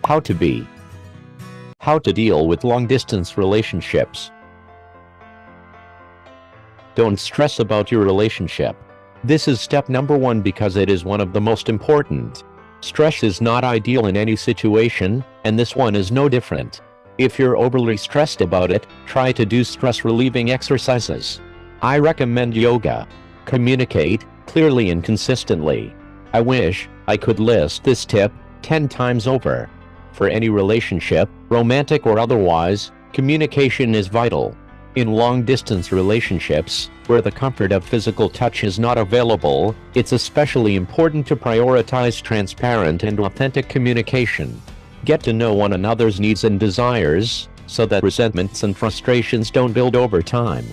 How to be. How to deal with long-distance relationships. Don't stress about your relationship. This is step number 1 because it is one of the most important. Stress is not ideal in any situation, and this one is no different. If you're overly stressed about it, try to do stress-relieving exercises. I recommend yoga. Communicate clearly and consistently. I wish I could list this tip 10 times over. For any relationship, romantic or otherwise, communication is vital. In long-distance relationships, where the comfort of physical touch is not available, it's especially important to prioritize transparent and authentic communication. Get to know one another's needs and desires, so that resentments and frustrations don't build over time.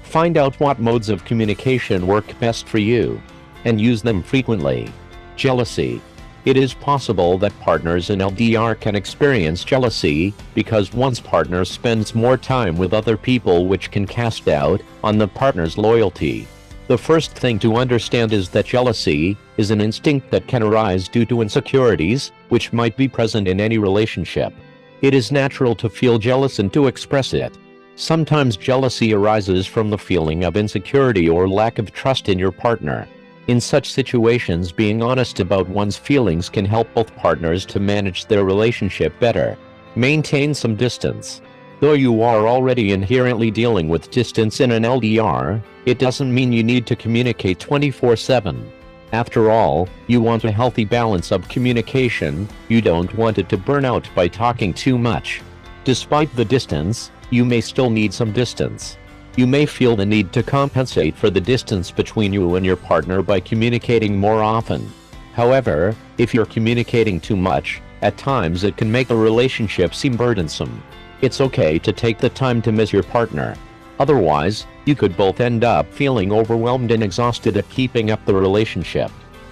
Find out what modes of communication work best for you, and use them frequently. Jealousy. It is possible that partners in LDR can experience jealousy because one's partner spends more time with other people, which can cast doubt on the partner's loyalty. The first thing to understand is that jealousy is an instinct that can arise due to insecurities, which might be present in any relationship. It is natural to feel jealous and to express it. Sometimes jealousy arises from the feeling of insecurity or lack of trust in your partner. In such situations, being honest about one's feelings can help both partners to manage their relationship better. Maintain some distance. Though you are already inherently dealing with distance in an LDR, it doesn't mean you need to communicate 24/7. After all, you want a healthy balance of communication. You don't want it to burn out by talking too much. Despite the distance, you may still need some distance. You may feel the need to compensate for the distance between you and your partner by communicating more often. However, if you're communicating too much, at times it can make the relationship seem burdensome. It's okay to take the time to miss your partner. Otherwise, you could both end up feeling overwhelmed and exhausted at keeping up the relationship.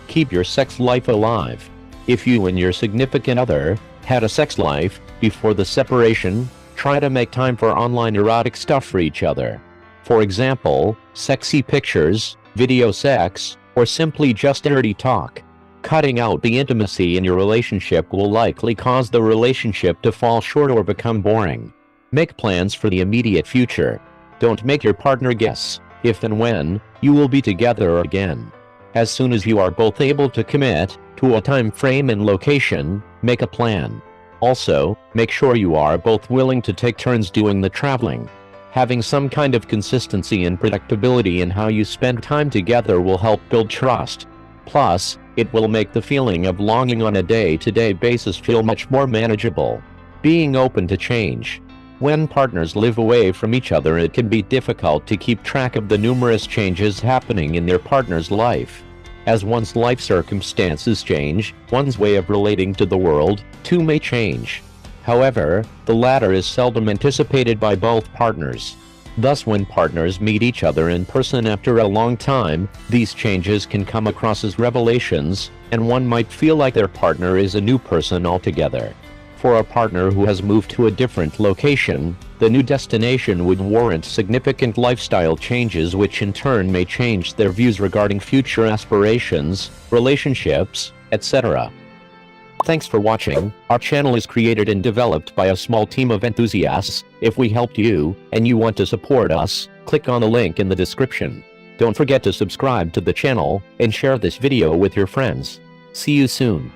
Keep your sex life alive. If you and your significant other had a sex life before the separation, try to make time for online erotic stuff for each other. For example, sexy pictures, video sex, or simply just dirty talk. Cutting out the intimacy in your relationship will likely cause the relationship to fall short or become boring. Make plans for the immediate future. Don't make your partner guess if and when you will be together again. As soon as you are both able to commit to a time frame and location, make a plan. Also, make sure you are both willing to take turns doing the traveling. Having some kind of consistency and predictability in how you spend time together will help build trust. Plus, it will make the feeling of longing on a day-to-day basis feel much more manageable. Being open to change. When partners live away from each other, it can be difficult to keep track of the numerous changes happening in their partner's life. As one's life circumstances change, one's way of relating to the world, too, may change. However, the latter is seldom anticipated by both partners. Thus, when partners meet each other in person after a long time, these changes can come across as revelations, and one might feel like their partner is a new person altogether. For a partner who has moved to a different location, the new destination would warrant significant lifestyle changes, which in turn may change their views regarding future aspirations, relationships, etc. Thanks for watching. Our channel is created and developed by a small team of enthusiasts. If we helped you, and you want to support us, click on the link in the description. Don't forget to subscribe to the channel, and share this video with your friends. See you soon.